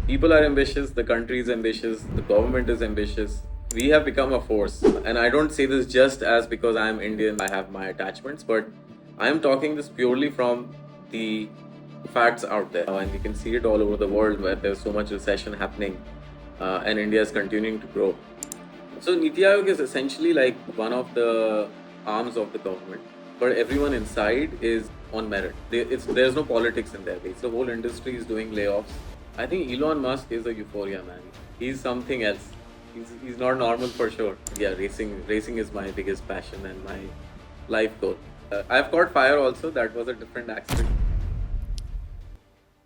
People are ambitious, the country is ambitious, the government is ambitious. We have become a force. And I don't say this just as because I'm Indian, I have my attachments, but I am talking this purely from the facts out there. And we can see it all over the world where there's so much recession happening and India is continuing to grow. So Niti Aayog is essentially like one of the arms of the government, but everyone inside is on merit. There's no politics in there. The whole industry is doing layoffs. I think Elon Musk is a euphoria man. He's something else. He's not normal for sure. Yeah, racing is my biggest passion and my life goal. I've caught fire also. That was a different accident.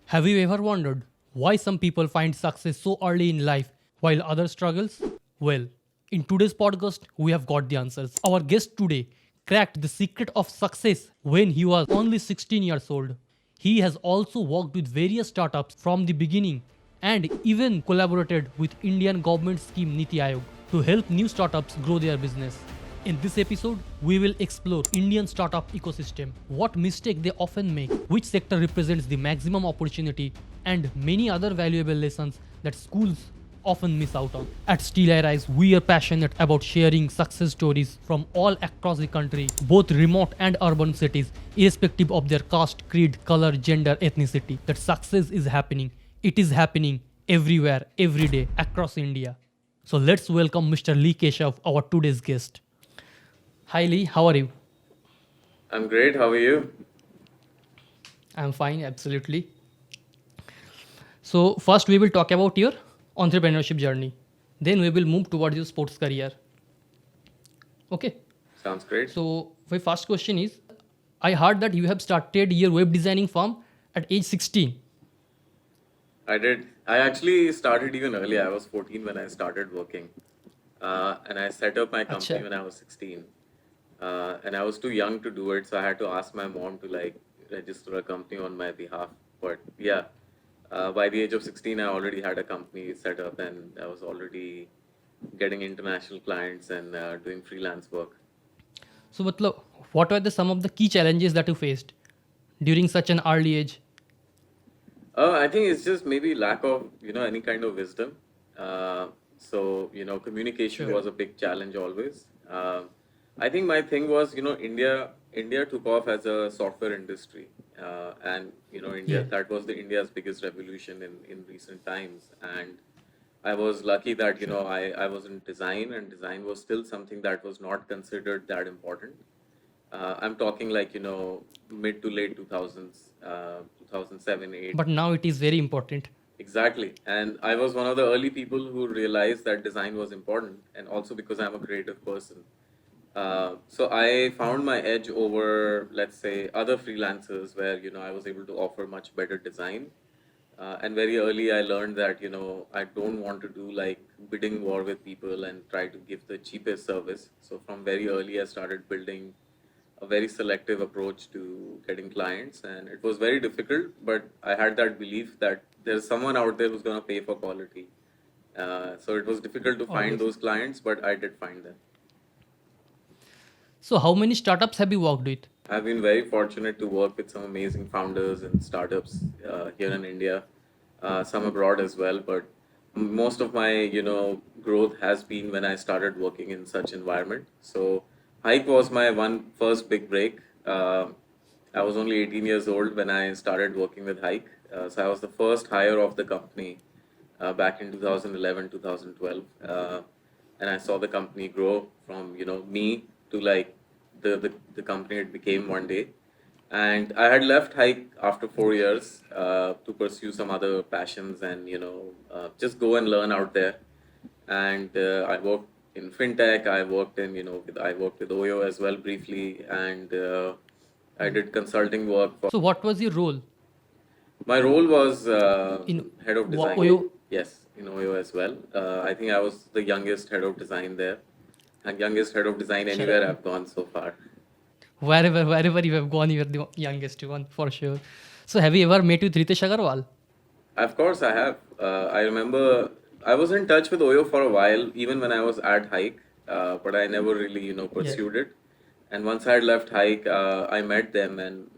Have you ever wondered why some people find success so early in life while others struggles? Well, in today's podcast, we have got the answers. Our guest today cracked the secret of success when he was only 16 years old. He has also worked with various startups from the beginning and even collaborated with Indian government scheme Niti Aayog to help new startups grow their business. In this episode, we will explore Indian startup ecosystem, what mistake they often make, which sector represents the maximum opportunity, and many other valuable lessons that schools often miss out on. At Steel I Rise, we are passionate about sharing success stories from all across the country, both remote and urban cities, irrespective of their caste, creed, color, gender, ethnicity. That success is happening. It is happening everywhere, every day, across India. So let's welcome Mr. Lee Keshav, our today's guest. Hi Lee, how are you? I'm great. How are you? I'm fine, absolutely. So first we will talk about your entrepreneurship journey. Then we will move towards your sports career. Okay. Sounds great. So my first question is, I heard that you have started your web designing firm at age 16. I did. I actually started even earlier. I was 14 when I started working. And I set up my company Acha. when I was 16. And I was too young to do it, so I had to ask my mom to like register a company on my behalf. But yeah, by the age of 16, I already had a company set up and I was already getting international clients and doing freelance work. So what were some of the key challenges that you faced during such an early age? I think it's just maybe lack of, any kind of wisdom. Communication Sure. was a big challenge always. I think my thing was, India took off as a software industry, and India Yeah. that was the India's biggest revolution in recent times. And I was lucky that Sure. I was in design, and design was still something that was not considered that important. I'm talking like mid to late 2000s, 2007, 8. But now it is very important. Exactly. And I was one of the early people who realized that design was important, and also because I'm a creative person. So I found my edge over, let's say, other freelancers where, I was able to offer much better design. And very early, I learned that, I don't want to do like bidding war with people and try to give the cheapest service. So from very early, I started building a very selective approach to getting clients, and it was very difficult, but I had that belief that there's someone out there who's going to pay for quality. So it was difficult to find Always. those clients, but I did find them. So how many startups have you worked with? I've been very fortunate to work with some amazing founders and startups here in India, some abroad as well. But most of my, growth has been when I started working in such environment. So Hike was my one first big break. I was only 18 years old when I started working with Hike. So I was the first hire of the company back in 2011, 2012. And I saw the company grow from, me to like the company it became one day. And I had left Hike after 4 years to pursue some other passions and, just go and learn out there. And I worked in fintech. I worked with Oyo as well briefly, and I did consulting work for. So what was your role My role was in head of design. Oyo? Yes, in Oyo as well. I think I was the youngest head of design there, and youngest head of design Sure. anywhere I've gone so far. Wherever you have gone, you are the youngest one for sure. So have you ever met with Ritesh Agarwal? Of course, I have. I remember I was in touch with Oyo for a while, even when I was at Hike, but I never really, Yeah. pursued it. And once I had left Hike, I met them, and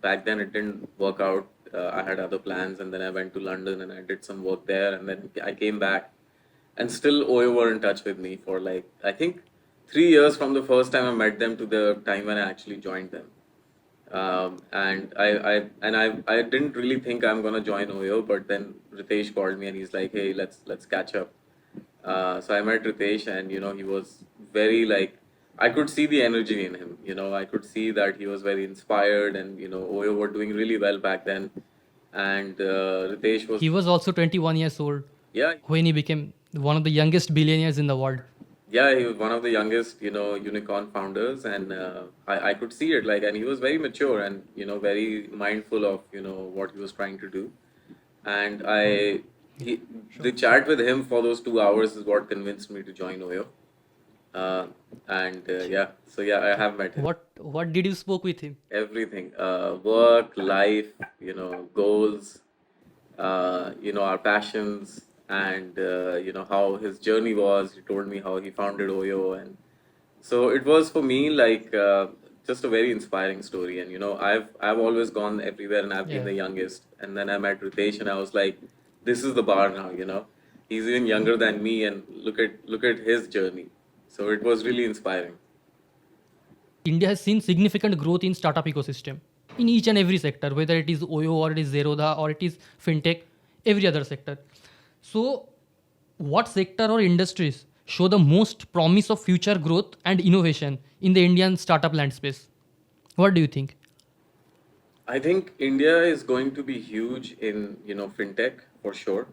back then it didn't work out I had other plans, and then I went to London and I did some work there, and then I came back, and still Oyo were in touch with me for like I think 3 years from the first time I met them to the time when I actually joined them. And I didn't really think I'm gonna join Oyo, but then Ritesh called me and he's like, "Hey, let's catch up." So I met Ritesh, and he was very like I could see the energy in him. I could see that he was very inspired, and Oyo were doing really well back then, and Ritesh was He was also 21 years old yeah. when he became one of the youngest billionaires in the world. Yeah, he was one of the youngest, unicorn founders, and I could see it like, and he was very mature and very mindful of what he was trying to do, and the chat with him for those 2 hours is what convinced me to join Oyo, uh, and yeah, so yeah, I have met him. What did you spoke with him? Everything, work, life, goals, our passions, and how his journey was. He told me how he founded Oyo, and so it was for me like just a very inspiring story. And I've always gone everywhere, and I've been Yeah. the youngest. And then I met Ritesh, and I was like, this is the bar now. He's even younger than me, and look at his journey. So it was really inspiring. India has seen significant growth in startup ecosystem in each and every sector, whether it is Oyo or it is Zerodha or it is fintech, every other sector. So, what sector or industries show the most promise of future growth and innovation in the Indian startup landscape? What do you think? I think India is going to be huge in fintech for sure.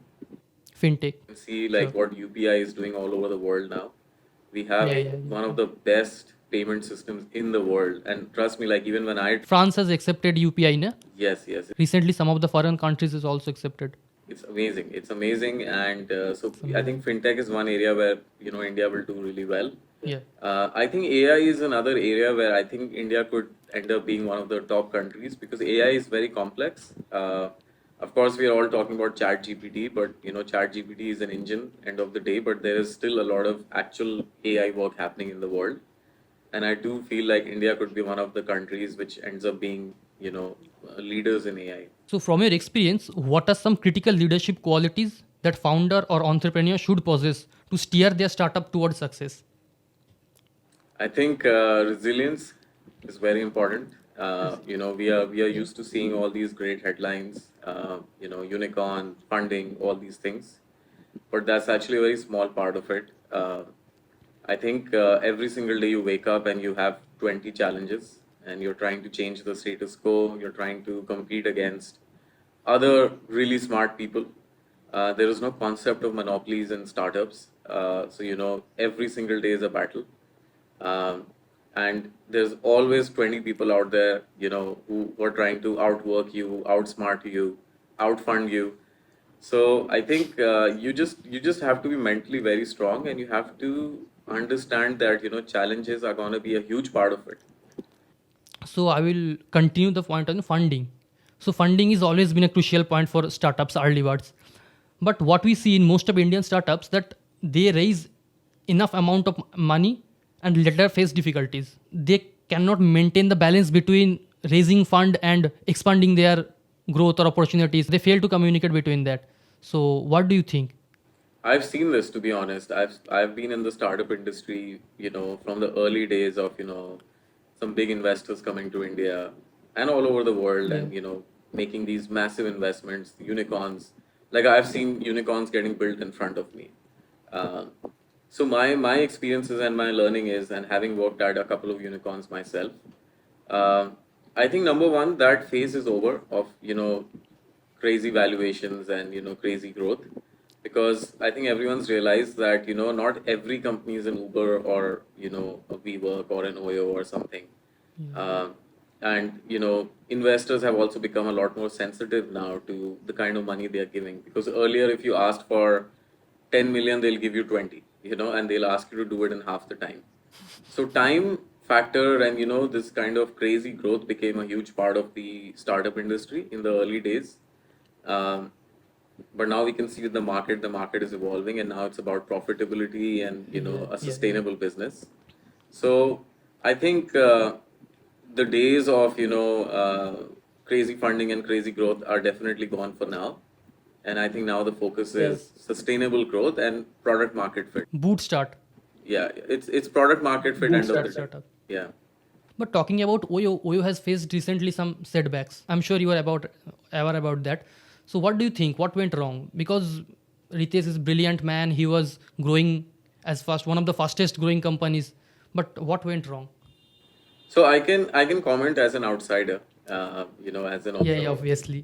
Fintech. You see like Sure. what UPI is doing all over the world now. We have Yeah. one of the best payment systems in the world, and trust me, like even when I France has accepted UPI, na? yes, Recently, some of the foreign countries has also accepted. it's amazing, and so It's I think amazing. fintech is one area where India will do really well. Yeah. I think AI is another area where I think India could end up being one of the top countries because AI is very complex. Of course, we are all talking about Chat GPT, but Chat GPT is an engine end of the day, but there is still a lot of actual AI work happening in the world. And I do feel like India could be one of the countries which ends up being, leaders in AI. So, from your experience, what are some critical leadership qualities that founder or entrepreneur should possess to steer their startup towards success? I think resilience is very important. We are used to seeing all these great headlines, unicorn funding, all these things, but that's actually a very small part of it. I think every single day you wake up and you have 20 challenges, and you're trying to change the status quo. You're trying to compete against other really smart people. There is no concept of monopolies in startups. So every single day is a battle, um, and there's always 20 people out there who are trying to outwork you, outsmart you, outfund you. So I think you just have to be mentally very strong, and you have to understand that challenges are going to be a huge part of it. So I will continue the point on funding. So funding has always been a crucial point for startups early birds. But what we see in most of Indian startups that they raise enough amount of money and later face difficulties. They cannot maintain the balance between raising fund and expanding their growth or opportunities. They fail to communicate between that. So what do you think? I've seen this, to be honest. I've been in the startup industry, from the early days of some big investors coming to India and all over the world, Yeah. and making these massive investments, unicorns. Like I've seen unicorns getting built in front of me. Um, so my experiences and my learning is, and having worked at a couple of unicorns myself, um, I think number one, that phase is over of crazy valuations and crazy growth, because I think everyone's realized that not every company is an Uber or a WeWork or an Oyo or something. Um, and investors have also become a lot more sensitive now to the kind of money they are giving, because earlier if you asked for 10 million, they'll give you 20, and they'll ask you to do it in half the time. So time factor and this kind of crazy growth became a huge part of the startup industry in the early days. Um, but now we can see with the market is evolving, and now it's about profitability and a Yeah. sustainable business. So I think the days of crazy funding and crazy growth are definitely gone for now. And I think now the focus is Yes. sustainable growth and product market fit. Bootstart. Yeah, it's product market fit end of Bootstart the day. startup. Yeah. But talking about Oyo, Oyo has faced recently some setbacks. I'm sure you are aware about that. So what do you think? What went wrong? Because Ritesh is a brilliant man. He was growing as fast, one of the fastest growing companies. But what went wrong? So I can comment as an outsider, as an Yeah, yeah, observer. obviously.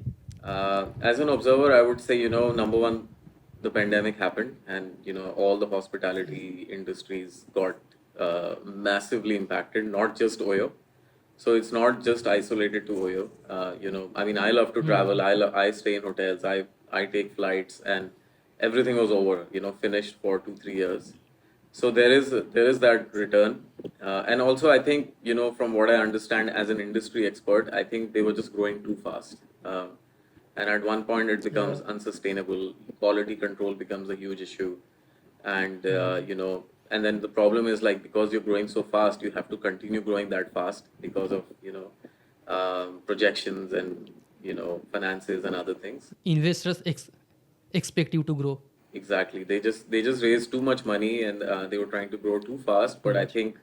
As an observer, I would say, number one, the pandemic happened, and all the hospitality industries got massively impacted. Not just Oyo, so it's not just isolated to Oyo. I mean, I love to travel. I stay in hotels. I take flights, and everything was over. Finished for 2 3 years. So there is that return, and also I think from what I understand as an industry expert, I think they were just growing too fast, and at one point it becomes Yeah. unsustainable. Quality control becomes a huge issue, and and then the problem is like because you're growing so fast, you have to continue growing that fast because of projections and finances and other things. Investors expect you to grow Exactly. They just raised too much money and they were trying to grow too fast. too But I much. think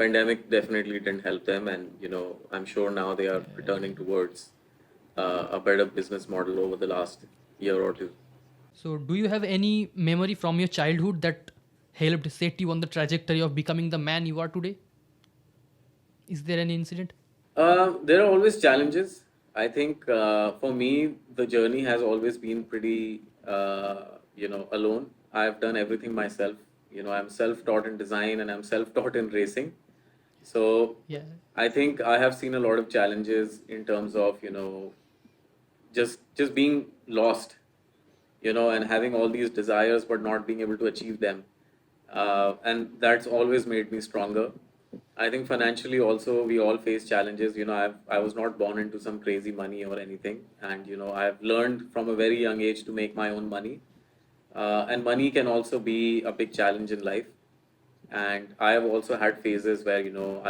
pandemic definitely didn't help them, and I'm sure now they are returning towards a better business model over the last year or two. So, do you have any memory from your childhood that helped set you on the trajectory of becoming the man you are today? Is there any incident? There are always challenges. I think for me, the journey has always been pretty, alone. I've done everything myself. I'm self-taught in design and I'm self-taught in racing. So Yeah. I think I have seen a lot of challenges in terms of, just being lost, and having all these desires but not being able to achieve them. And that's always made me stronger. I think financially also we all face challenges. I was not born into some crazy money or anything, and I've learned from a very young age to make my own money. And money can also be a big challenge in life. And I have also had phases where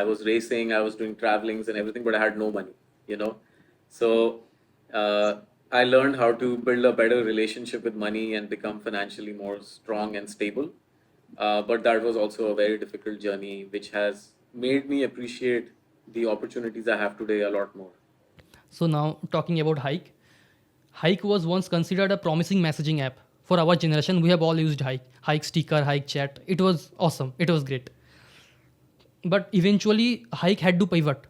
I was racing, I was doing travelings and everything, but I had no money. You know, so uh, I learned how to build a better relationship with money and become financially more strong and stable. But that was also a very difficult journey, which has made me appreciate the opportunities I have today a lot more. So now talking about Hike. Hike was once considered a promising messaging app. For our generation, we have all used Hike. Hike sticker, Hike chat. It was awesome. It was great. But eventually, Hike had to pivot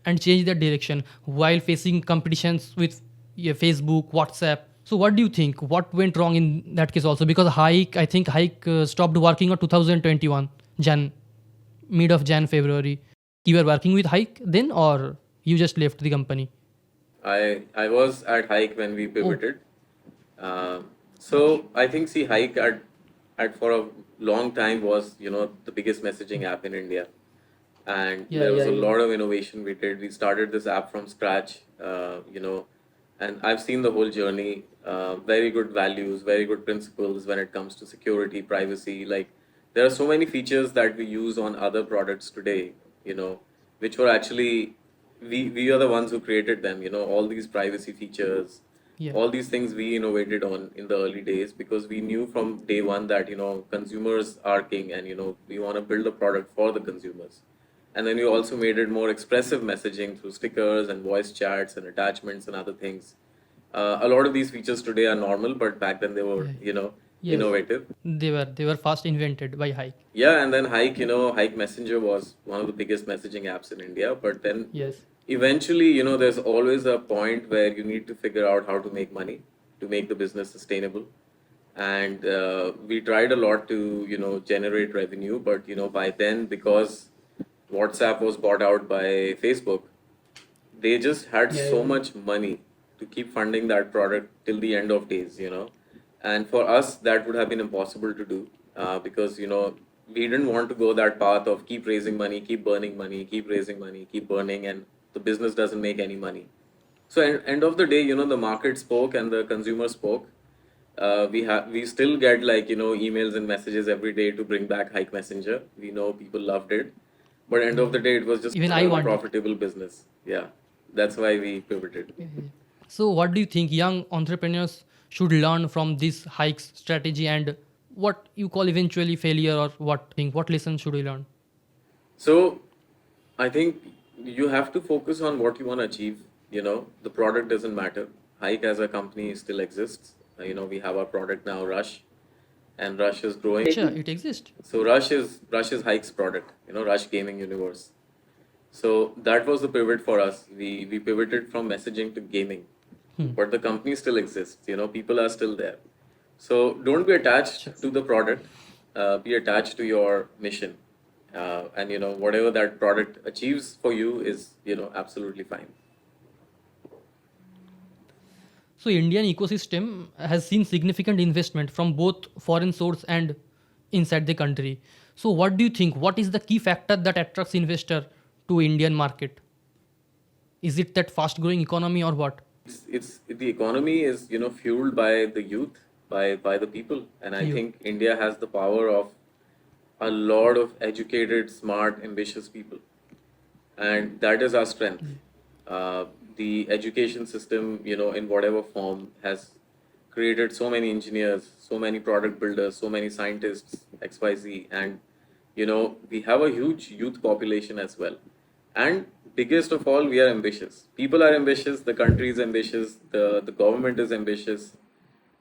and change their direction while facing competitions with, yeah, Facebook, WhatsApp. So what do you think? What went wrong in that case also? Because Hike, I think Hike stopped working on 2021 Jan, mid of Jan February. You were working with Hike then, or you just left the company? I was at Hike when we Oh, pivoted. So I think see Hike at for a long time was the biggest messaging app in India, and yeah, there was yeah, a yeah. lot of innovation we did. We started this app from scratch, and I've seen the whole journey. Very good values, very good principles when it comes to security, privacy. Like there are so many features that we use on other products today, which were actually we are the ones who created them. All these privacy features, Yeah. all these things we innovated on in the early days because we knew from day one that consumers are king, and we want to build a product for the consumers. And then we also made it more expressive messaging through stickers and voice chats and attachments and other things. A lot of these features today are normal, but back then they were Yeah. Yes. innovative. They were fast invented by Hike. Yeah, and then Hike, Hike Messenger was one of the biggest messaging apps in India. But then Yes. eventually, there's always a point where you need to figure out how to make money, to make the business sustainable. And we tried a lot to, generate revenue. But, by then, because WhatsApp was bought out by Facebook, they just had Yeah, so yeah. much money to keep funding that product till the end of days. And for us, that would have been impossible to do because, we didn't want to go that path of keep raising money, keep burning money, keep raising money, keep burning, and the business doesn't make any money. So, end of the day, the market spoke and the consumer spoke. We still get like emails and messages every day to bring back Hike Messenger. We know people loved it, but end of Yeah. the day, it was just Even not I a want it. profitable business. Yeah. that's why we pivoted. So, what do you think young entrepreneurs should learn from this hikes strategy, and what you call eventually failure, or what lessons should we learn? So I think you have to focus on what you want to achieve. The product doesn't matter. Hike as a company still exists. We have our product now, Rush, and Rush is growing. Acha, it exists. So Rush is Hike's product. Rush Gaming Universe. So that was the pivot for us. We pivoted from messaging to gaming, but the company still exists. People are still there. So don't be attached to the product. Be attached to your mission, and whatever that product achieves for you is absolutely fine. So, Indian ecosystem has seen significant investment from both foreign source and inside the country. So, what do you think? What is the key factor that attracts investor to Indian market? Is it that fast-growing economy or what? It's the economy is fueled by the youth, by the people, and I You. think India has the power of a lot of educated, smart, ambitious people, and that is our strength. The education system, in whatever form, has created so many engineers, so many product builders, so many scientists, XYZ, and we have a huge youth population as well. And biggest of all, we are ambitious. People are ambitious, the country is ambitious, the government is ambitious,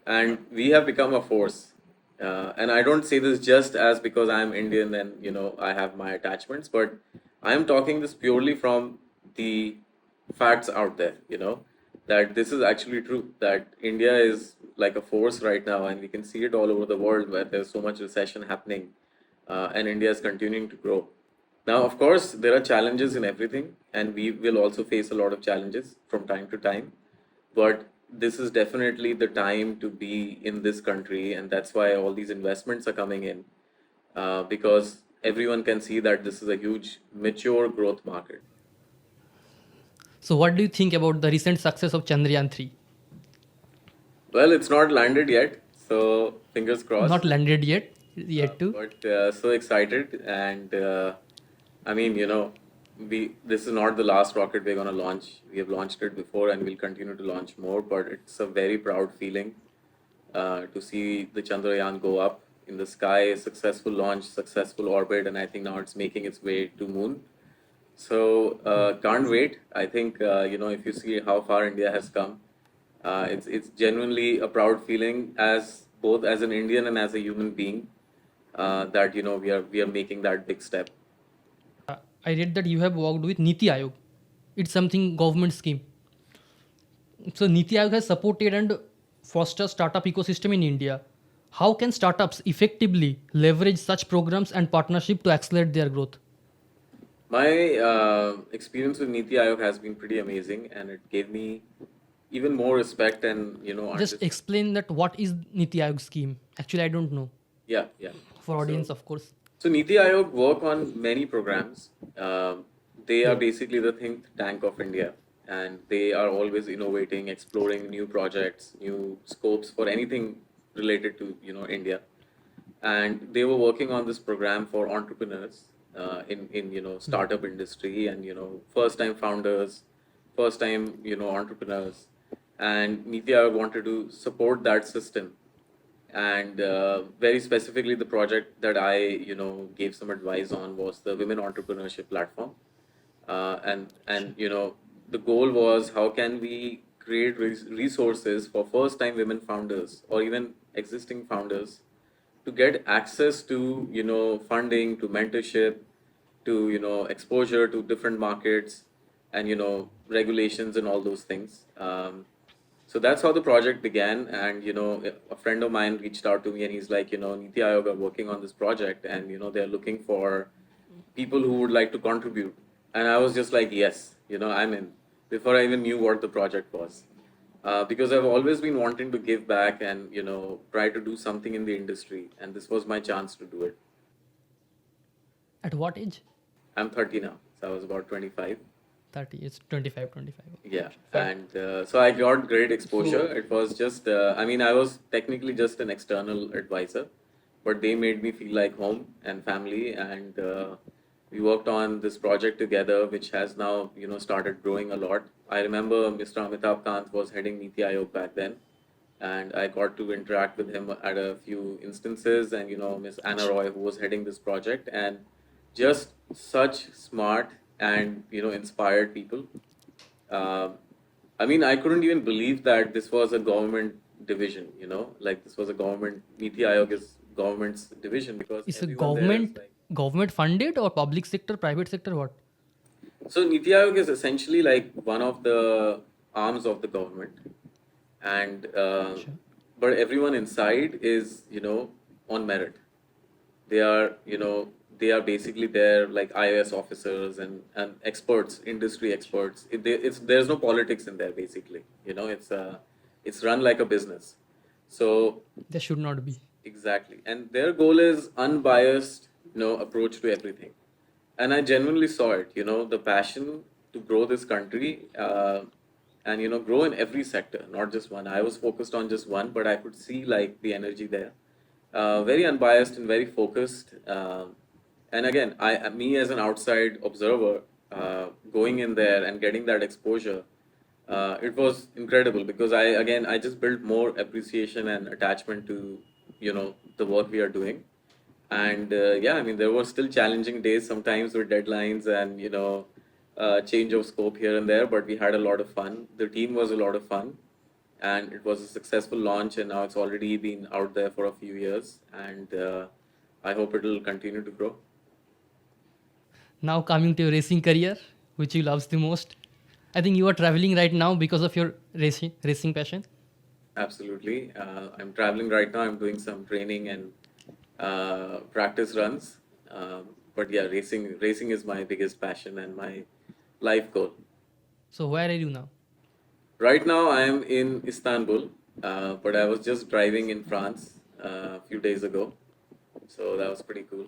and we have become a force. And I don't say this just as because I'm Indian and I have my attachments, but I am talking this purely from the facts out there. That this is actually true. That India is like a force right now, and we can see it all over the world where there's so much recession happening, and India is continuing to grow. Now, of course, there are challenges in everything, and we will also face a lot of challenges from time to time. But this is definitely the time to be in this country, and that's why all these investments are coming in, because everyone can see that this is a huge, mature growth market. So, what do you think about the recent success of Chandrayaan 3? Well, it's not landed yet, so fingers crossed. Not landed yet too. But so excited, and I mean, we this is not the last rocket we're gonna launch. We have launched it before, and we'll continue to launch more. But it's a very proud feeling to see the Chandrayaan go up in the sky, successful launch, successful orbit, and I think now it's making its way to moon. So can't wait. I think if you see how far India has come, it's genuinely a proud feeling as both as an Indian and as a human being, that we are making that big step. I read that you have worked with Niti Aayog. It's something government scheme. So Niti Aayog has supported and fostered startup ecosystem in India. How can startups effectively leverage such programs and partnership to accelerate their growth? My experience with Niti Aayog has been pretty amazing, and it gave me even more respect and Just explain that what is Niti Aayog scheme. Actually, I don't know. yeah, yeah. For audience, of course. So Niti Aayog work on many programs. They are basically the think tank of India, and they are always innovating, exploring new projects, new scopes for anything related to India. And they were working on this program for entrepreneurs in startup industry, and first time founders, first time entrepreneurs, and Niti Aayog wanted to support that system. And very specifically, the project that I gave some advice on was the women entrepreneurship platform. And the goal was, how can we create resources for first time women founders or even existing founders to get access to funding, to mentorship, to exposure to different markets, and regulations and all those things. So that's how the project began. And a friend of mine reached out to me, and he's like, Niti Aayog are working on this project, and they're looking for people who would like to contribute. And I was just like, yes, I'm in, before I even knew what the project was. Because I've always been wanting to give back and try to do something in the industry, and this was my chance to do it. At what age? I'm 30 now, so I was about 25. 30. It's 25, 25. Yeah, Fair. and so I got great exposure. So- It was just, I mean, I was technically just an external advisor, but they made me feel like home and family, and We worked on this project together, which has now, started growing a lot. I remember Mr. Amitabh Kant was heading Niti Aayog back then, and I got to interact with him at a few instances, and Miss Anna Achha. Roy, who was heading this project, and just such smart and inspired people. Um I mean, I couldn't even believe that this was a government division. Like this was a government. Niti Aayog is government's division because Is a everyone there is like. government funded or public sector, private sector, what? So Niti Aayog is essentially like one of the arms of the government, and Achha. but everyone inside is on merit. They are they are basically there like IOS officers and experts, industry experts. There's no politics in there basically. It's run like a business. So There should not be. exactly. And their goal is unbiased, approach to everything. And I genuinely saw it, the passion to grow this country and, grow in every sector, not just one. I was focused on just one, but I could see like the energy there. Very unbiased and very focused. And again, me as an outside observer, going in there and getting that exposure, it was incredible because I just built more appreciation and attachment to the work we are doing. And yeah, I mean there were still challenging days sometimes with deadlines and change of scope here and there, but we had a lot of fun. The team was a lot of fun, and it was a successful launch, and now it's already been out there for a few years, and I hope it will continue to grow. Now coming to your racing career, which you loves the most. I think you are traveling right now because of your racing passion. Absolutely. I'm traveling right now. I'm doing some training and practice runs. But yeah, racing is my biggest passion and my life goal. So where are you now? Right now, I am in Istanbul, but I was just driving in France a few days ago, so that was pretty cool.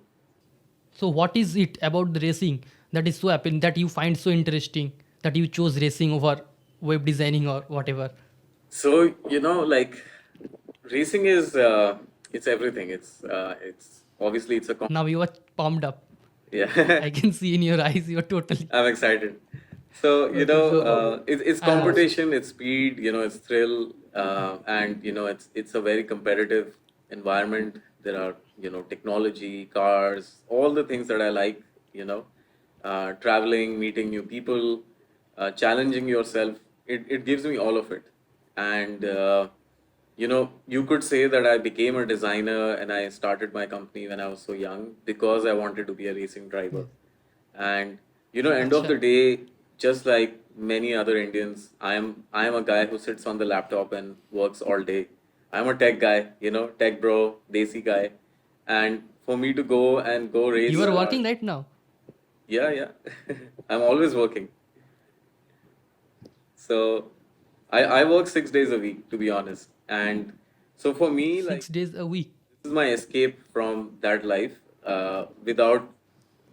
So what is it about the racing that is so appealing, that you find so interesting, that you chose racing over web designing or whatever? So like racing is it's everything. It's obviously it's a Now you are pumped up. yeah. I can see in your eyes you are totally. I'm excited. So Okay, so it's I'll ask. competition, it's speed, it's thrill, and it's a very competitive environment. There are technology, cars, all the things that I like. You know, Traveling, meeting new people, challenging yourself. It gives me all of it, and you could say that I became a designer and I started my company when I was so young because I wanted to be a racing driver. And end of Acha. the day, just like many other Indians, I am a guy who sits on the laptop and works all day. I'm a tech guy, tech bro, desi guy. And for me to go and go You race, are working right now. yeah, yeah, I'm always working. So I work 6 days a week, to be honest. And so for me, like, 6 days a week. this is my escape from that life. Without,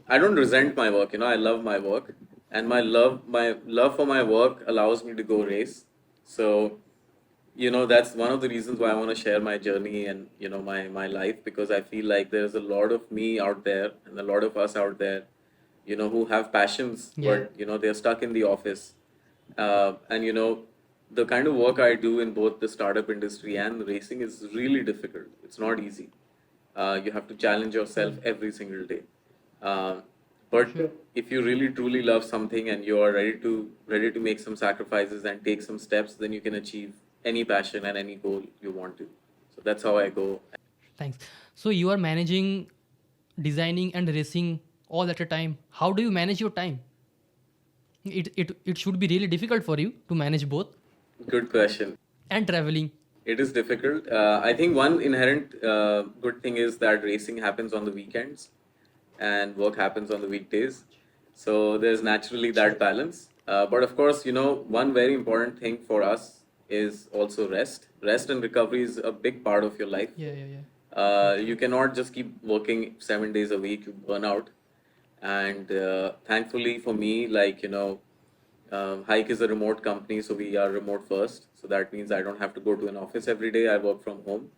I don't resent my work. I love my work, and my love for my work allows me to go race. So that's one of the reasons why I want to share my journey and my life, because I feel like there's a lot of me out there and a lot of us out there, who have passions, Yeah. but they're stuck in the office. And the kind of work I do in both the startup industry and racing is really difficult. It's not easy. You have to challenge yourself Yeah. every single day. But Sure. if you really truly love something and you are ready to make some sacrifices and take some steps, then you can achieve any passion and any goal you want to. So that's how I go. Thanks. So you are managing designing and racing all at a time. How do you manage your time? It should be really difficult for you to manage both Good question. and traveling. It is difficult. I think one inherent good thing is that racing happens on the weekends and work happens on the weekdays. So there's naturally that balance. But of course, one very important thing for us is also rest. Rest and recovery is a big part of your life. Yeah, yeah, yeah. Sure, You sure. cannot just keep working 7 days a week, you burn out. And thankfully for me, like, Hike is a remote company, so we are remote first. So that means I don't have to go to an office every day. I work from home.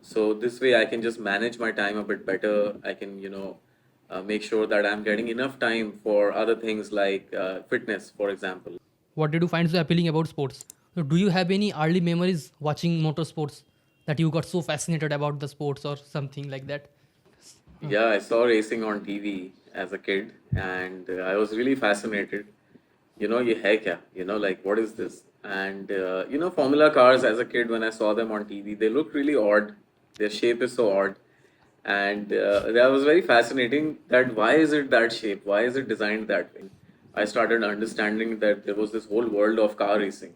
So this way I can just manage my time a bit better. I can, make sure that I'm getting enough time for other things like fitness, for example. What did you find so appealing about sports? So do you have any early memories watching motorsports that you got so fascinated about the sports or something like that? Yeah, I saw racing on TV as a kid, and I was really fascinated. Ye hai kya? Like, what is this? And Formula cars as a kid, when I saw them on TV, they look really odd. Their shape is so odd. And that was very fascinating that why is it that shape? Why is it designed that way? I started understanding that there was this whole world of car racing.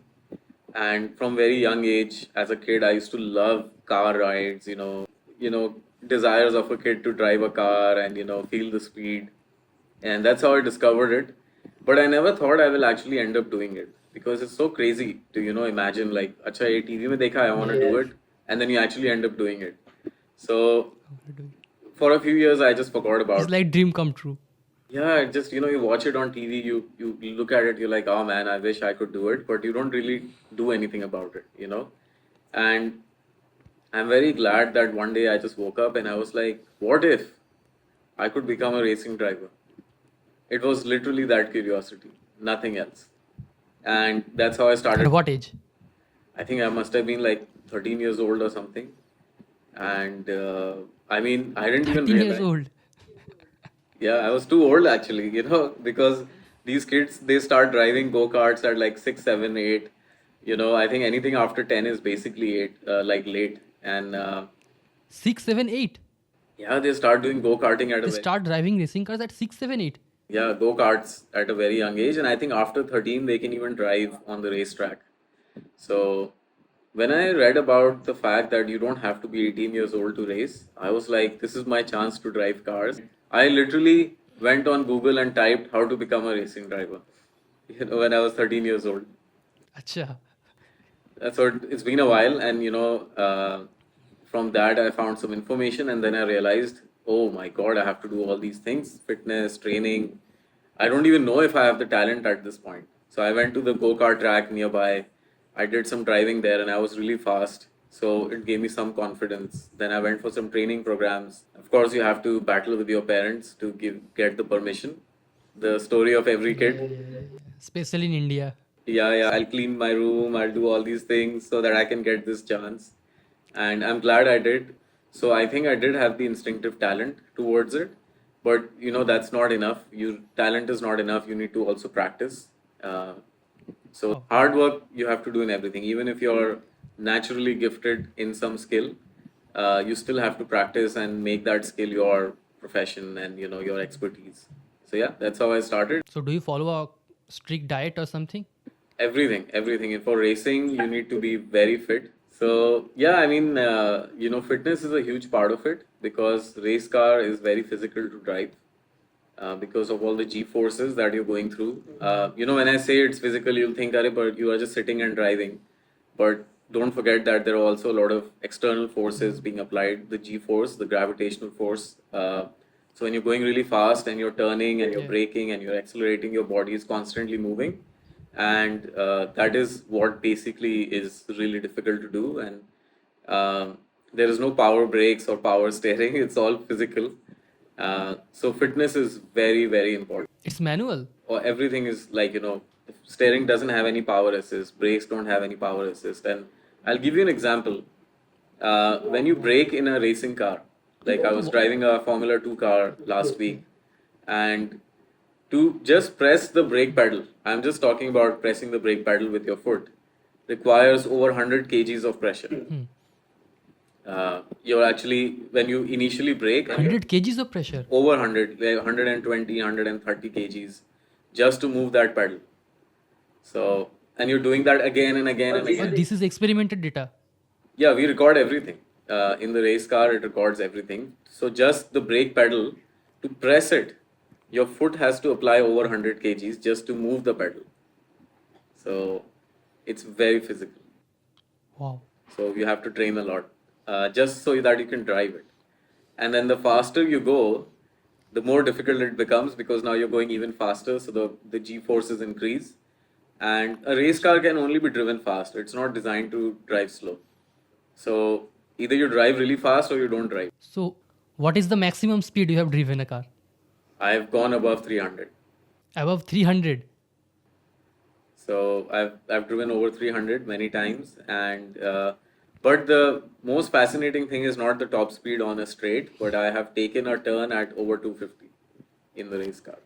And from very young age, as a kid, I used to love car rides, desires of a kid to drive a car and, feel the speed. And that's how I discovered it. But I never thought I will actually end up doing it because it's so crazy to, imagine like, acha, ye TV mein dekha, I want to do it. And then you actually end up doing it. So for a few years, I just forgot It's about. like dream come true. Yeah, it just you watch it on TV, you look at it, you're like, oh man, I wish I could do it, but you don't really do anything about it. And I'm very glad that one day I just woke up and I was like, what if I could become a racing driver? It was literally that curiosity, nothing else. And that's how I At started. what age? I think I must have been like 13 years old or something. And I mean, I didn't even 13 years realize. old. Yeah, I was too old actually, because these kids they start driving go-karts at like 6, 7, 8. I think anything after 10 is basically 8, like late. And 6, 7, 8. yeah, they start doing go-karting at a They very, start driving racing cars at 6, 7, 8. yeah, go-karts at a very young age. And I think after 13 they can even drive on the racetrack. So when I read about the fact that you don't have to be 18 years old to race, I was like, this is my chance to drive cars. I literally went on Google and typed how to become a racing driver, when I was 13 years old. Acha. So it's been a while, and from that I found some information, and then I realized, oh my God, I have to do all these things: fitness, training. I don't even know if I have the talent at this point. So I went to the go-kart track nearby. I did some driving there, and I was really fast. So it gave me some confidence. Then I went for some training programs. Of course, you have to battle with your parents to get the permission. The story of every kid. Especially in India. Yeah, I'll clean my room, I'll do all these things so that I can get this chance. And I'm glad I did. So I think I did have the instinctive talent towards it. But that's not enough. Your talent is not enough. You need to also practice. Uh, so Oh. hard work you have to do in everything. Even if you're naturally gifted in some skill, you still have to practice and make that skill your profession and your expertise. So yeah, that's how I started. So do you follow a strict diet or something? Everything. And for racing, you need to be very fit. So yeah, I mean, fitness is a huge part of it because race car is very physical to drive because of all the G forces that you're going through. When I say it's physical, you'll think, "Arey, but you are just sitting and driving." But don't forget that there are also a lot of external forces being applied, the G force, the gravitational force. So when you're going really fast and you're turning and you're Yeah. braking and you're accelerating, your body is constantly moving. And that is what basically is really difficult to do. And there is no power brakes or power steering, it's all physical. So fitness is very, very important. It's manual. Or everything is like, steering doesn't have any power assist, brakes don't have any power assist. And I'll give you an example. When you brake in a racing car, like I was driving a Formula 2 car last week, and to just press the brake pedal, I'm just talking about pressing the brake pedal with your foot, requires over 100 kgs of pressure. You're actually, when you initially brake, 100 kgs of pressure. over 100, like 120, 130 kgs just to move that pedal. So, and you're doing that again and again and But again. this is experimented data. Yeah, we record everything. In the race car, it records everything. So just the brake pedal, to press it, your foot has to apply over 100 kgs just to move the pedal. So it's very physical. Wow. So you have to train a lot just so that you can drive it. And then the faster you go, the more difficult it becomes because now you're going even faster. So the G forces increase. And a race car can only be driven fast. It's not designed to drive slow. So either you drive really fast or you don't drive. So what is the maximum speed you have driven a car? I've gone above 300. Above 300. So I've driven over 300 many times, and but the most fascinating thing is not the top speed on a straight, but I have taken a turn at over 250 in the race car.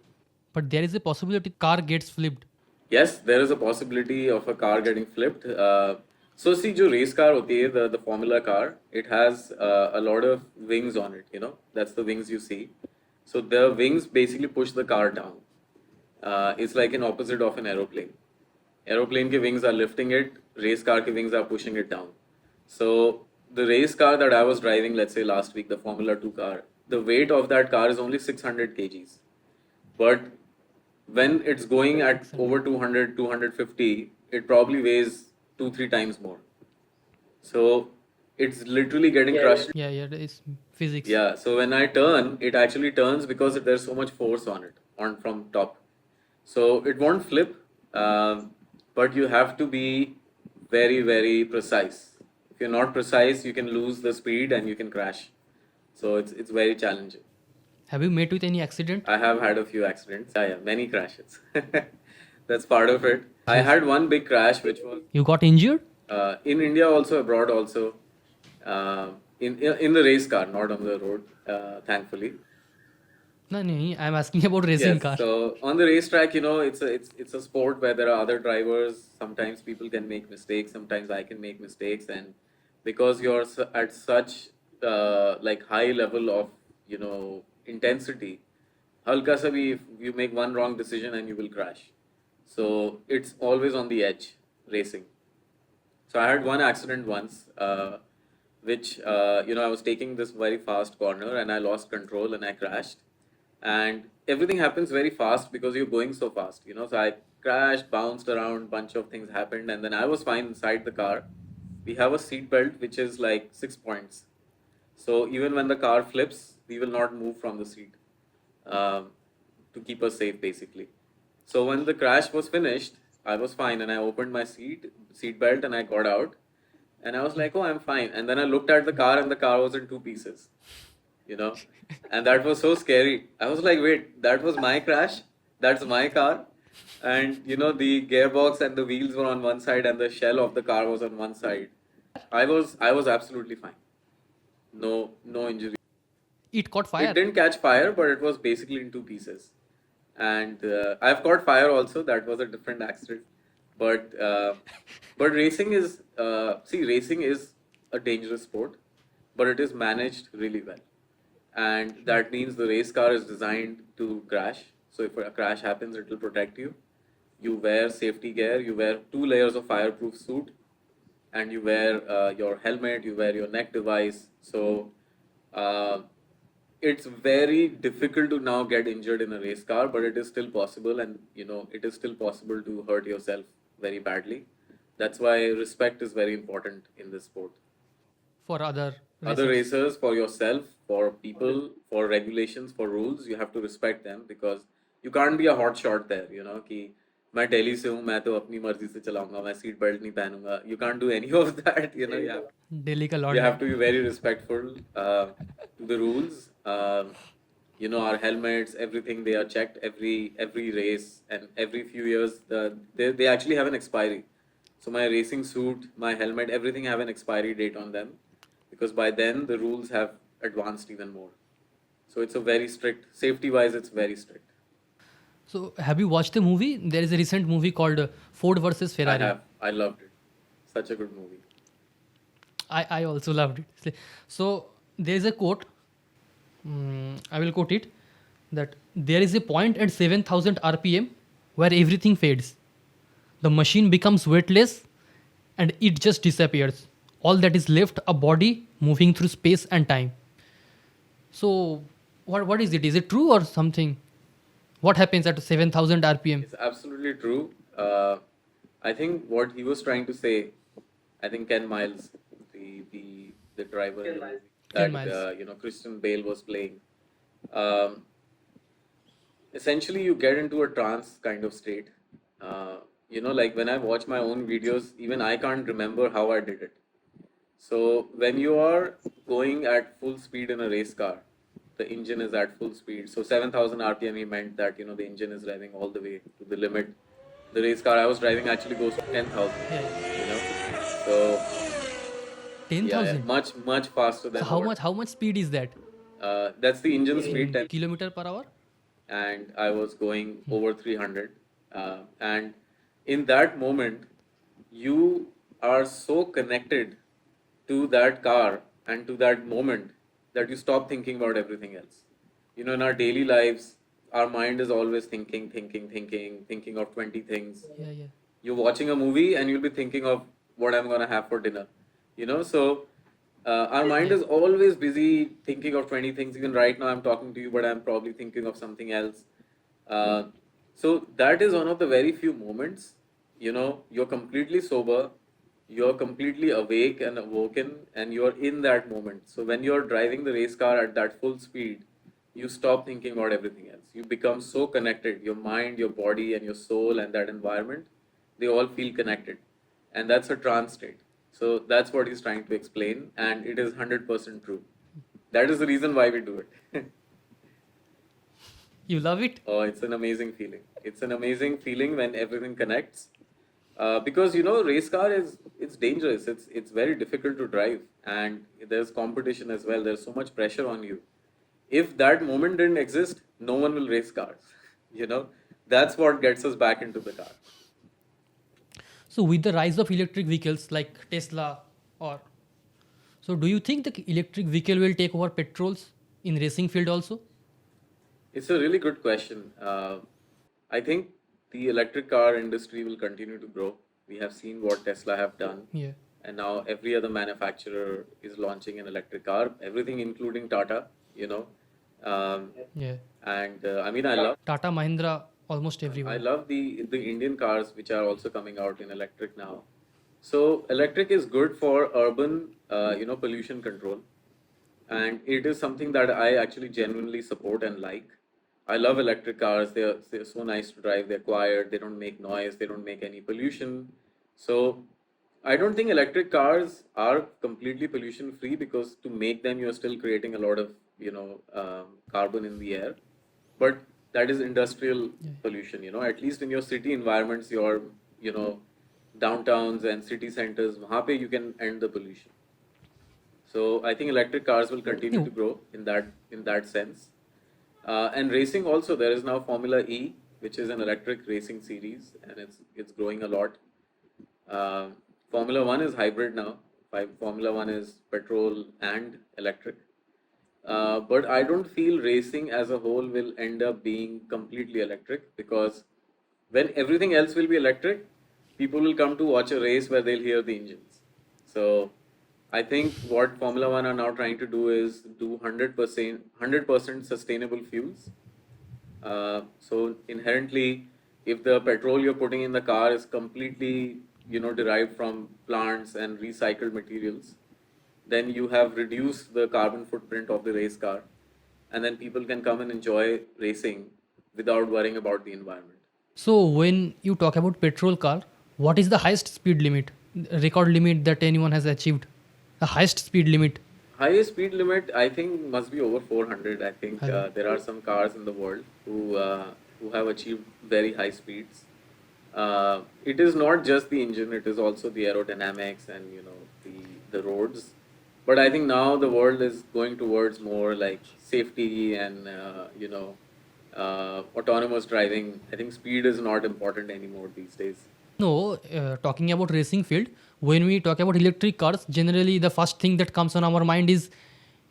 But there is a possibility car gets flipped. Yes, there is a possibility of a car getting flipped. So see, जो race car होती है, the formula car, it has a lot of wings on it. You know, that's the wings you see. So the wings basically push the car down. It's like an opposite of an aeroplane. Aeroplane के wings are lifting it, race car के wings are pushing it down. So the race car that I was driving, let's say last week, the Formula 2 car, the weight of that car is only 600 kgs. But when it's going at over 200, 250, it probably weighs 2, 3 times more. So it's literally getting crushed. Yeah, yeah, that is physics. Yeah, so when I turn, it actually turns because there's so much force on it, on from top. So it won't flip, but you have to be very, very precise. If you're not precise, you can lose the speed and you can crash. So it's very challenging. Have you met with any accident? I have had a few accidents. Yeah, many crashes. That's part of it. I had one big crash, which was You got injured? in India also, abroad also, uh, in the race car, not on the road, thankfully. No, no, I'm asking about racing Yes. car. So on the racetrack, you know, it's a sport where there are other drivers. Sometimes people can make mistakes. Sometimes I can make mistakes, and because you're at such like high level of intensity, halka sa bhi if you make one wrong decision and you will crash. So it's always on the edge racing. So I had one accident once, which I was taking this very fast corner and I lost control and I crashed. And everything happens very fast because you're going so fast, you know. So I crashed, bounced around, bunch of things happened, and then I was fine inside the car. We have a seat belt which is like 6 points. So even when the car flips, we will not move from the seat um, to keep us safe, basically. So when the crash was finished, I was fine, and I opened my seat belt, and I got out, and I was like, "Oh, I'm fine." And then I looked at the car, and the car was in two pieces, you know, and that was so scary. I was like, "Wait, that was my crash? That's my car?" And the gearbox and the wheels were on one side, and the shell of the car was on one side. I was absolutely fine. No injury. It caught It fire. didn't catch fire, but it was basically in two pieces. And I've caught fire also. That was a different accident. But racing is racing is a dangerous sport, but it is managed really well. And that means the race car is designed to crash. So if a crash happens, it will protect you. You wear safety gear. You wear 2 layers of fireproof suit, and you wear your helmet. You wear your neck device. So. Uh, it's very difficult to now get injured in a race car, but it is still possible, and it is still possible to hurt yourself very badly. That's why respect is very important in this sport. For other Other racers. racers, for yourself, for people, for regulations, for rules, you have to respect them, because you can't be a hot shot there, कि मैं दिल्ली से हूँ, मैं तो अपनी मर्जी से चलाऊंगा, मैं सीट बेल्ट नहीं पहनूंगा. You can't do any of that. Delhi ka You lord have to hai. be very respectful to the rules. Our helmets, everything, they are checked every race, and every few years they actually have an expiry. So my racing suit, my helmet, everything have an expiry date on them, because by then the rules have advanced even more. So it's a very strict, safety wise, it's very strict. So, have you watched the movie? There is a recent movie called Ford versus I Ferrari. have. I loved it. Such a good movie. I also loved it. So, there is a quote. I will quote it that there is a point at 7,000 RPM where everything fades. The machine becomes weightless and it just disappears. All that is left a body moving through space and time. So, what is it? Is it true or something? What happens at 7,000 RPM? It's absolutely true. I think what he was trying to say, I think Ken Miles, the driver in the movie Ken that Miles. Christian Bale was playing. Um, Essentially, you get into a trance kind of state. Like when I watch my own videos, even I can't remember how I did it. So when you are going at full speed in a race car, the engine is at full speed. So 7,000 RPM, he meant that, the engine is driving all the way to the limit. The race car I was driving actually goes to 10,000, Yeah. you know. So yeah, yeah, 10,000. much, much faster So than how what, much speed is that that's the engine speed, in 10, kilometer per hour? and I was going over 300. And in that moment, you are so connected to that car and to that moment that you stop thinking about everything else. In our daily lives, our mind is always thinking of 20 things. Yeah, yeah. You're watching a movie and you'll be thinking of what I'm gonna have for dinner. So our mind Yeah. is always busy thinking of 20 things. Even right now, I'm talking to you, but I'm probably thinking of something else. Uh, so that is one of the very few moments, you're completely sober, you're completely awake and awoken, and you're in that moment. So when you're driving the race car at that full speed, you stop thinking about everything else. You become so connected. Your mind, your body, and your soul, and that environment, they all feel connected. And that's a trance state. So that's what he's trying to explain, and it is 100% true. That is the reason why we do it. You love it? Oh, it's an amazing feeling. It's an amazing feeling when everything connects. Because race car is it's dangerous. It's very difficult to drive, and there's competition as well. There's so much pressure on you. If that moment didn't exist, no one will race cars. You know, that's what gets us back into the car. So with the rise of electric vehicles like Tesla or so do you think the electric vehicle will take over petrols in racing field also? It's a really good question. I think the electric car industry will continue to grow. We have seen what Tesla have done, Yeah. and now every other manufacturer is launching an electric car. Everything, including Tata. Um, Yeah. and I mean, I love Tata Mahindra, almost I everyone. love the Indian cars which are also coming out in electric now. So electric is good for urban, pollution control, and it is something that I actually genuinely support and like. I love electric cars. They're so nice to drive. They're quiet. They don't make noise. They don't make any pollution. So I don't think electric cars are completely pollution free, because to make them you're still creating a lot of carbon in the air. But that is industrial Yeah. pollution. At least in your city environments, your you know downtowns and city centers, wahan pe you can end the pollution. So I think electric cars will continue to No. grow in that sense. And racing also, there is now Formula E, which is an electric racing series, and it's growing a lot. Uh, Formula One is hybrid now. Formula One is petrol and electric. But I don't feel racing as a whole will end up being completely electric, because when everything else will be electric, people will come to watch a race where they'll hear the engines. So I think what Formula One are now trying to do is do 100% sustainable fuels. So inherently, if the petrol you're putting in the car is completely, derived from plants and recycled materials, then you have reduced the carbon footprint of the race car, and then people can come and enjoy racing without worrying about the environment. So when you talk about petrol car, what is the highest speed limit, record limit that anyone has achieved? The highest speed limit. Highest speed limit, I think, must be over 400. I think Hello. there are some cars in the world who have achieved very high speeds. It is not just the engine; it is also the aerodynamics and the roads. But I think now the world is going towards more like safety and autonomous driving. I think speed is not important anymore these days. No, talking about racing field, when we talk about electric cars, generally the first thing that comes on our mind is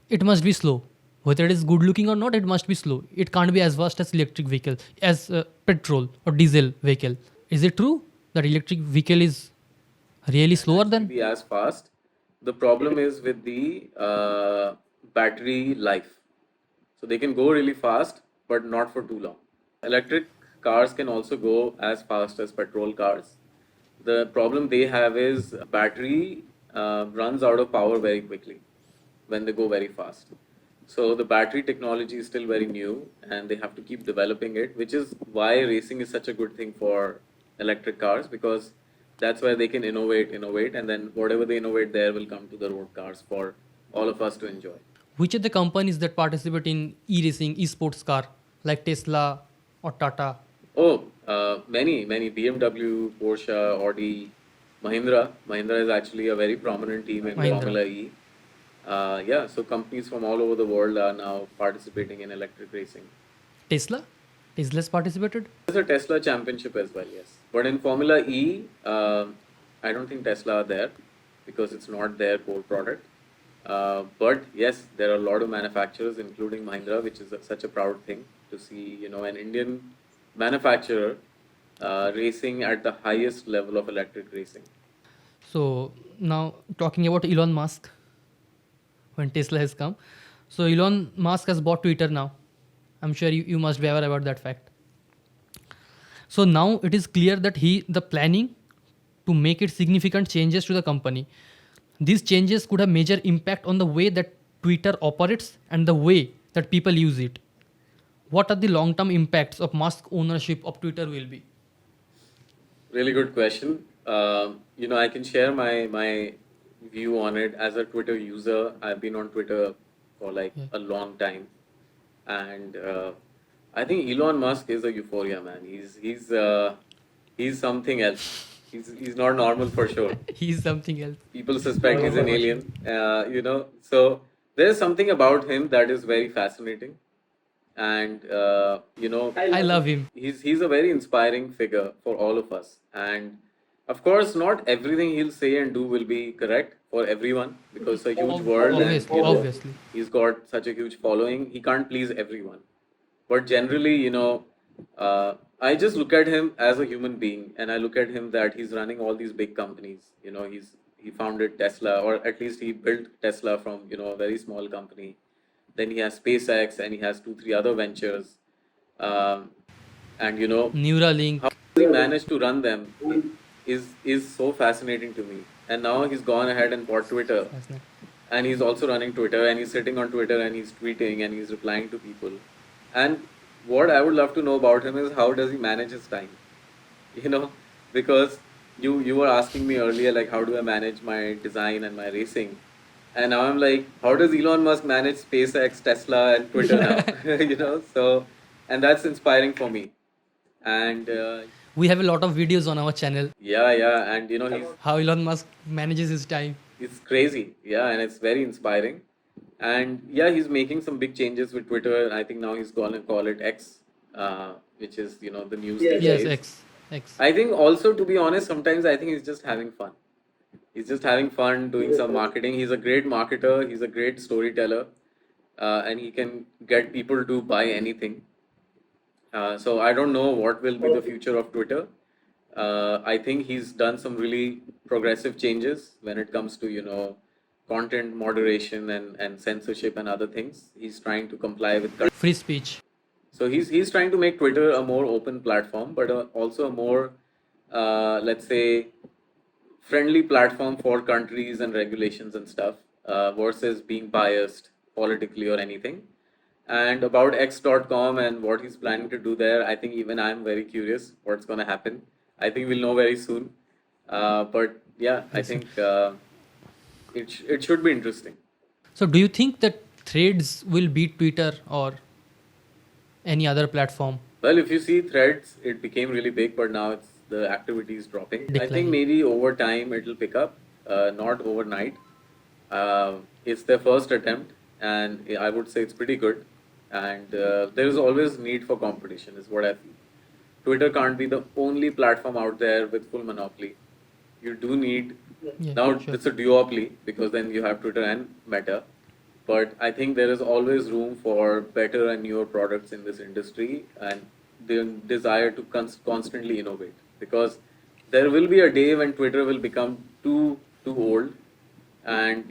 it must be slow. Whether it is good looking or not, it must be slow. It can't be as fast as electric vehicle, as petrol or diesel vehicle. Is it true that electric vehicle is really Can slower actually than? be as fast. The problem is with the battery life. So they can go really fast, but not for too long. Electric cars can also go as fast as petrol cars. The problem they have is battery runs out of power very quickly when they go very fast. So the battery technology is still very new, and they have to keep developing it, which is why racing is such a good thing for electric cars, because that's where they can innovate, and then whatever they innovate there will come to the road cars for all of us to enjoy. Which are the companies that participate in e-racing, e-sports car, like Tesla or Tata? Oh, many BMW, Porsche, Audi, Mahindra. Mahindra is actually a very prominent team in Mahindra. Formula E. Yeah, so companies from all over the world are now participating in electric racing. Tesla? Tesla's participated? There's a Tesla championship as well, yes. But in Formula E, I don't think Tesla are there because it's not their core product. But yes, there are a lot of manufacturers, including Mahindra, which is such a proud thing to see, an Indian manufacturer racing at the highest level of electric racing. So now talking about Elon Musk, when Tesla has come. So Elon Musk has bought Twitter now. I'm sure you must be aware about that fact. So now it is clear that the planning to make it significant changes to the company. These changes could have major impact on the way that Twitter operates and the way that people use it. What are the long-term impacts of Musk ownership of Twitter will be? Really good question. I can share my view on it as a Twitter user. I've been on Twitter for like Yeah. a long time, and I think Elon Musk is a euphoria man. He's something else. He's not normal for sure. He's something else. People suspect he's an alien. So there's something about him that is very fascinating, and I love him. he's a very inspiring figure for all of us. And of course, not everything he'll say and do will be correct for everyone because it's a huge world, and Obviously, obviously. he's got such a huge following. He can't please everyone, but generally, I just look at him as a human being, and I look at him that he's running all these big companies. He founded Tesla, or at least he built Tesla from a very small company. Then he has SpaceX, and he has two, three other ventures. Um, and Neuralink. how he managed to run them is so fascinating to me. And now he's gone ahead and bought Twitter, and he's also running Twitter, and he's sitting on Twitter, and he's tweeting, and he's replying to people. And what I would love to know about him is how does he manage his time? You know, because you were asking me earlier, like, how do I manage my design and my racing? And now I'm like, how does Elon Musk manage SpaceX, Tesla, and Twitter now? So, and that's inspiring for me. And We have a lot of videos on our channel yeah, and he's how Elon Musk manages his time. it's crazy, yeah, and it's very inspiring. And yeah, he's making some big changes with Twitter. I think now he's gonna call it X, which is the news these Yes, days. X. I think also, to be honest, sometimes I think he's just having fun. He's just having fun doing some marketing. He's a great marketer. He's a great storyteller, and he can get people to buy anything. So I don't know what will be the future of Twitter. I think he's done some really progressive changes when it comes to content moderation and censorship and other things. He's trying to comply with. Free speech. So he's trying to make Twitter a more open platform, but also a more let's say friendly platform for countries and regulations and stuff versus being biased politically or anything. And about X.com and what he's planning to do there, I think even I'm very curious what's going to happen. I think we'll know very soon. But yeah, I think it should be interesting. So do you think that Threads will beat Twitter or any other platform? Well, if you see Threads, it became really big, but now the activity is dropping. I think Declining. maybe over time it'll pick up, not overnight. It's their first attempt, and I would say it's pretty good. And there is always need for competition, is what I feel. Twitter can't be the only platform out there with full monopoly. You do need Yeah, now sure. it's a duopoly because then you have Twitter and Meta. But I think there is always room for better and newer products in this industry, and the desire to constantly innovate, because there will be a day when Twitter will become too old, and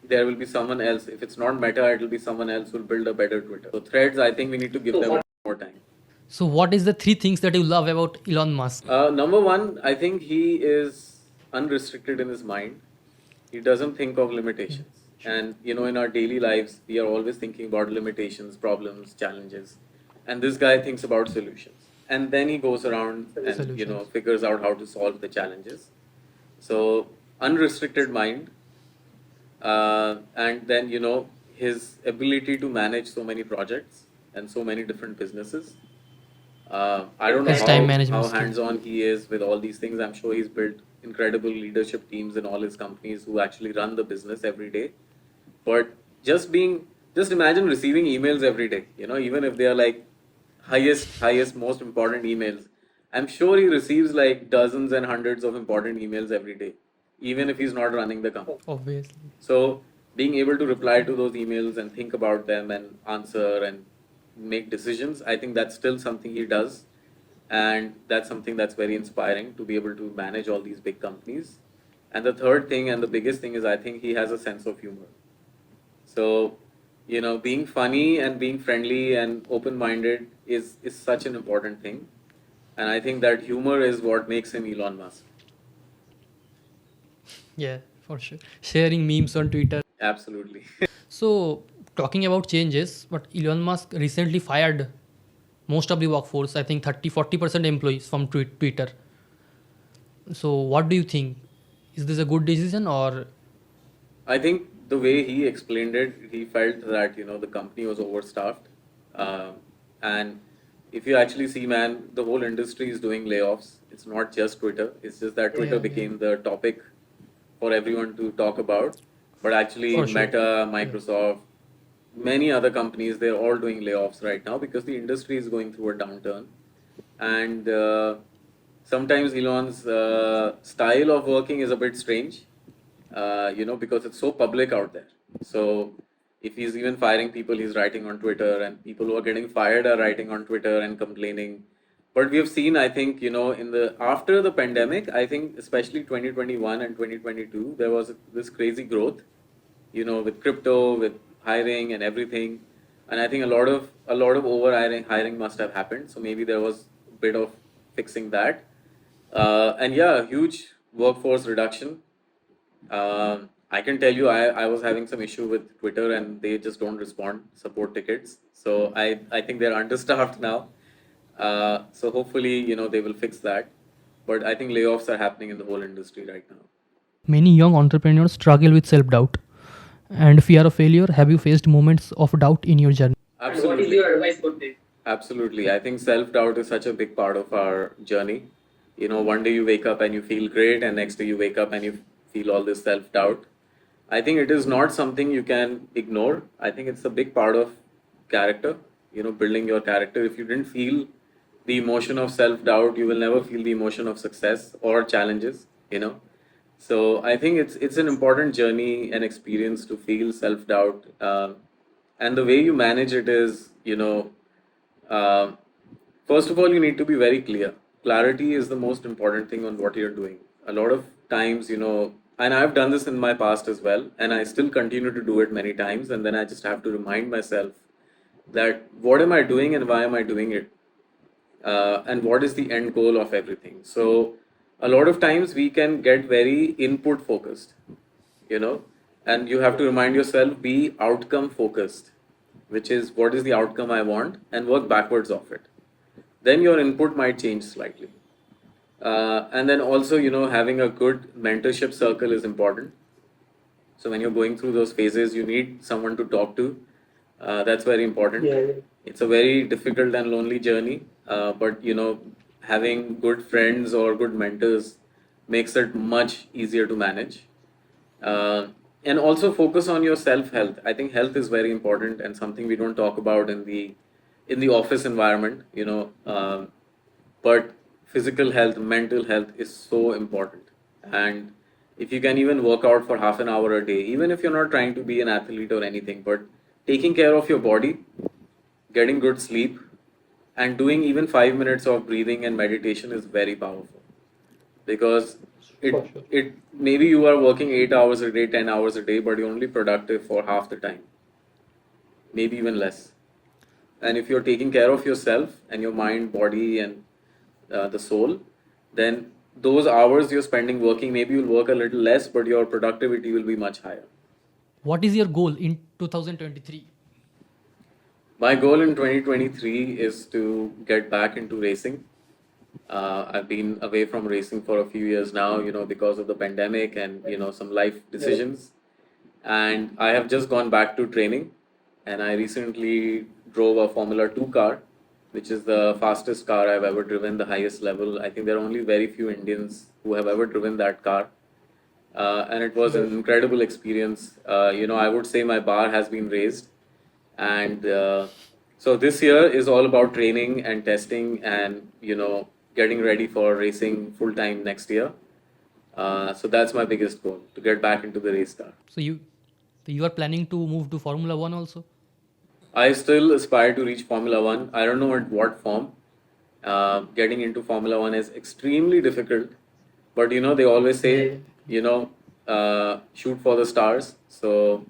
there will be someone else. If it's not Meta, it will be someone else who will build a better Twitter. So Threads, I think we need to give them more time. So what is the three things that you love about Elon Musk? Number one, I think he is unrestricted in his mind. He doesn't think of limitations. And in our daily lives, we are always thinking about limitations, problems, challenges. And this guy thinks about solutions. And then he goes around and Solutions. figures out how to solve the challenges. So unrestricted mind. And then his ability to manage so many projects and so many different businesses. I don't know His time how management skills. hands-on he is with all these things. I'm sure he's built incredible leadership teams in all his companies who actually run the business every day. But just being, just imagine receiving emails every day. You know, even if they are like highest, most important emails. I'm sure he receives like dozens and hundreds of important emails every day, even if he's not running the company. Obviously. So being able to reply to those emails and think about them and answer and make decisions, I think that's still something he does. And that's something that's very inspiring to be able to manage all these big companies. And the third thing and the biggest thing is I think he has a sense of humor. So, you know, being funny and being friendly and open-minded is such an important thing. And I think that humor is what makes him Elon Musk. Yeah, for sure. Sharing memes on Twitter. Absolutely. So, talking about changes, but Elon Musk recently fired most of the workforce, I think 30-40% employees from Twitter. So, what do you think? Is this a good decision or I think the way he explained it, he felt that, you know, the company was overstaffed. And if you actually see, man, the whole industry is doing layoffs. It's not just Twitter. It's just that Twitter yeah, yeah, became the topic for everyone to talk about. But actually, for sure. Meta, Yeah. Microsoft, many other companies, they're all doing layoffs right now because the industry is going through a downturn. And sometimes Elon's style of working is a bit strange, you know, because it's so public out there. So if he's even firing people, he's writing on Twitter, and people who are getting fired are writing on Twitter and complaining. But we have seen, I think, you know, in the after the pandemic, I think especially 2021 and 2022, there was this crazy growth, you know, with crypto, with hiring and everything. And I think a lot of over hiring must have happened. So maybe there was a bit of fixing that. And yeah, huge workforce reduction. I can tell you, I was having some issue with Twitter and they just don't respond support tickets. So I think they're understaffed now. So hopefully, you know, they will fix that. But I think layoffs are happening in the whole industry right now. Many young entrepreneurs struggle with self doubt and fear of failure. Have you faced moments of doubt in your journey? And what is your advice for this? Absolutely. I think self-doubt is such a big part of our journey. You know, one day you wake up and you feel great, and next day you wake up and you feel all this self-doubt. I think it is not something you can ignore. I think it's a big part of character, you know, building your character. If you didn't feel the emotion of self-doubt, you will never feel the emotion of success or challenges, you know. So I think it's an important journey and experience to feel self-doubt. And the way you manage it is, you know, uh, first of all, you need to be very clear. Clarity is the most important thing on what you're doing. A lot of times, you know, and I've done this in my past as well, and I still continue to do it many times. And then I just have to remind myself that what am I doing and why am I doing it? And what is the end goal of everything? So, a lot of times we can get very input focused, you know, and you have to remind yourself be outcome focused, which is what is the outcome I want, and work backwards of it. Then your input might change slightly. And then also, you know, having a good mentorship circle is important. So when you're going through those phases, you need someone to talk to. That's very important. Yeah, yeah. It's a very difficult and lonely journey, but you know, having good friends or good mentors makes it much easier to manage. Uh, and also focus on your self health. I think health is very important and something we don't talk about in the office environment. You know, but physical health, mental health is so important. And if you can even work out for half an hour a day, even if you're not trying to be an athlete or anything, but taking care of your body, getting good sleep, and doing even 5 minutes of breathing and meditation is very powerful because it For sure. it maybe you are working 8 hours a day, 10 hours a day, but you're only productive for half the time, maybe even less. And if you're taking care of yourself and your mind, body, and the soul, then those hours you're spending working, maybe you'll work a little less, but your productivity will be much higher. What is your goal in 2023? My goal in 2023 is to get back into racing. I've been away from racing for a few years now, you know, because of the pandemic and, you know, some life decisions. and I have just gone back to training. And I recently drove a Formula 2 car, which is the fastest car I've ever driven, the highest level. I think there are only very few Indians who have ever driven that car. And it was an incredible experience. I would say my bar has been raised. And so this year is all about training and testing and, getting ready for racing full time next year. So that's my biggest goal, to get back into the race car. So you are planning to move to Formula One also? I still aspire to reach Formula One. I don't know in what form. Getting into Formula One is extremely difficult, but they always say, shoot for the stars. So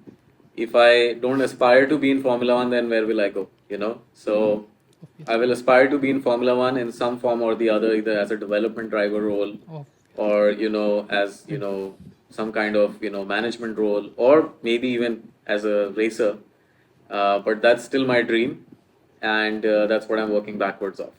if I don't aspire to be in Formula One, then where will I go? So I will aspire to be in Formula One in some form or the other, either as a development driver role, Oh, or as some kind of management role, or maybe even as a racer. But that's still my dream, and that's what I'm working backwards of.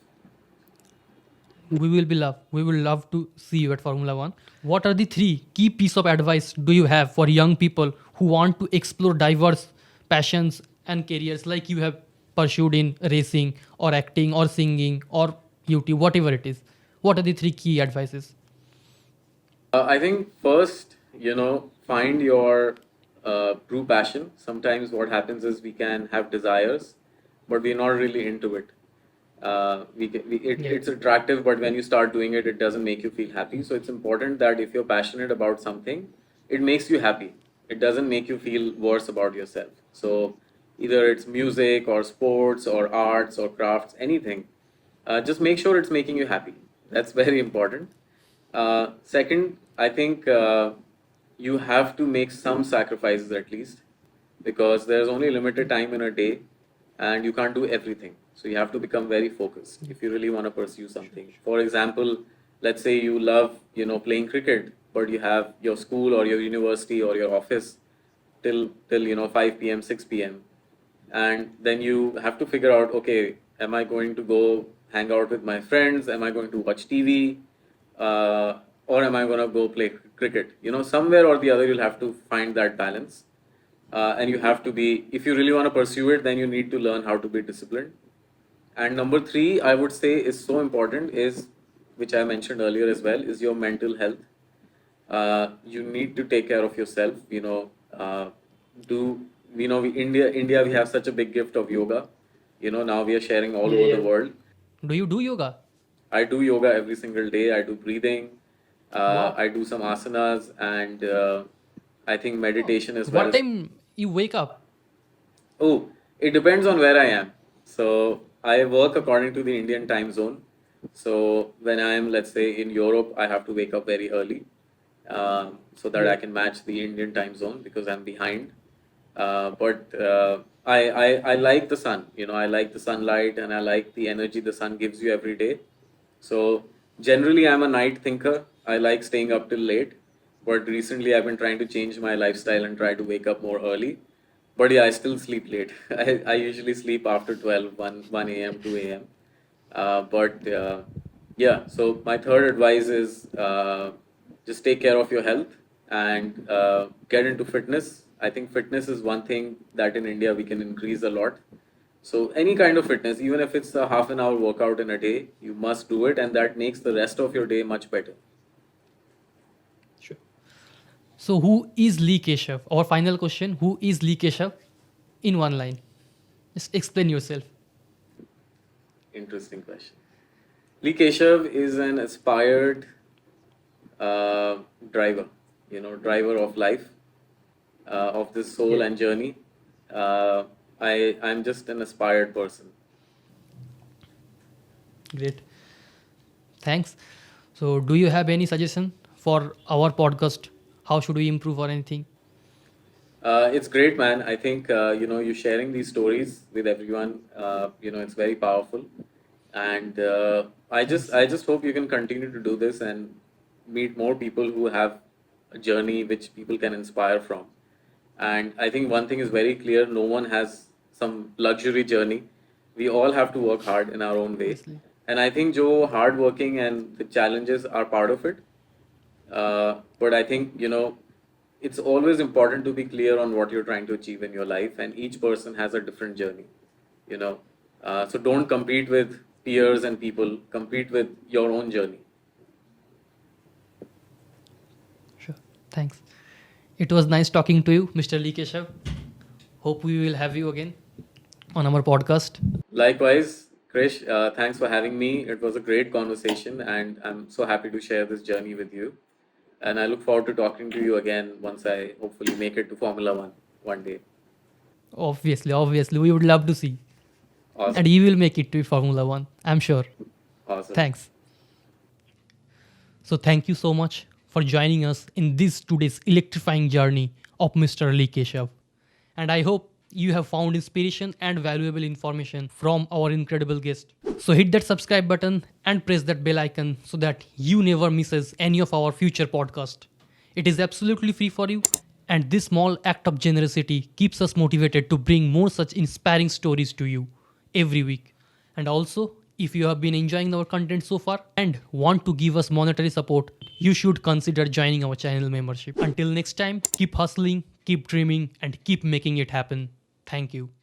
we will love to see you at Formula One. What are the three key piece of advice do you have for young people who want to explore diverse passions and careers like you have pursued in racing or acting or singing or YouTube, whatever it is? What are the three key advices? I think first, find your true passion. Sometimes what happens is we can have desires, but we're not really into it. Yeah. It's attractive, but when you start doing it, it doesn't make you feel happy. So it's important that if you're passionate about something, it makes you happy. It doesn't make you feel worse about yourself. So either it's music or sports or arts or crafts, anything. Just make sure it's making you happy. That's very important. Second, I think you have to make some sacrifices at least, because there's only limited time in a day and you can't do everything. So you have to become very focused if you really want to pursue something. For example, let's say you love, playing cricket, but you have your school or your university or your office till 5 p.m., 6 p.m. And then you have to figure out, okay, am I going to go hang out with my friends? Am I going to watch TV? Or am I going to go play cricket? Somewhere or the other, you'll have to find that balance. And you have to be, if you really want to pursue it, then you need to learn how to be disciplined. And number three, I would say is so important is, which I mentioned earlier as well, is your mental health. You need to take care of yourself. Do India, we have such a big gift of yoga. Now we are sharing all over the world. Do you do yoga? I do yoga every single day. I do breathing. Wow. I do some asanas, and I think meditation as well. What time you wake up? Oh, it depends on where I am. So I work according to the Indian time zone. So when I am, let's say, in Europe, I have to wake up very early, so that I can match the Indian time zone because I'm behind. But I like the sun. I like the sunlight and I like the energy the sun gives you every day. So generally, I'm a night thinker. I like staying up till late. But recently, I've been trying to change my lifestyle and try to wake up more early. But yeah, I still sleep late. I usually sleep after 12, 1 a.m., 2 a.m. But yeah, so my third advice is just take care of your health and get into fitness. I think fitness is one thing that in India we can increase a lot. So any kind of fitness, even if it's a half an hour workout in a day, you must do it, and that makes the rest of your day much better. Sure. So who is Lee Keshav? Our final question: who is Lee Keshav? In one line, just explain yourself. Interesting question. Lee Keshav is an aspired uh, driver, driver of life, of this soul and journey. I'm just an aspired person. Great. Thanks. So, do you have any suggestion for our podcast? How should we improve or anything? It's great, man. I think you sharing these stories with everyone. It's very powerful, and I just hope you can continue to do this and meet more people who have a journey which people can inspire from. And I think one thing is very clear: no one has some luxury journey. We all have to work hard in our own way. Obviously. And I think Joe, hard working and the challenges are part of it. But I think it's always important to be clear on what you're trying to achieve in your life, and each person has a different journey, you know. So don't compete with peers and people, compete with your own journey. Sure. Thanks. It was nice talking to you, Mr. Lee Keshav. Hope we will have you again on our podcast. Likewise, Krish, thanks for having me. It was a great conversation, and I'm so happy to share this journey with you. And I look forward to talking to you again once I hopefully make it to Formula One day. Obviously, we would love to see. Awesome. And you will make it to Formula One, I'm sure. Awesome. Thanks. So thank you so much for joining us in this today's electrifying journey of Mr. Lee Keshav. And I hope you have found inspiration and valuable information from our incredible guest. So hit that subscribe button and press that bell icon so that you never misses any of our future podcast. It is absolutely free for you, and this small act of generosity keeps us motivated to bring more such inspiring stories to you every week. And also, if you have been enjoying our content so far and want to give us monetary support, you should consider joining our channel membership. Until next time, keep hustling, keep dreaming, and keep making it happen. Thank you.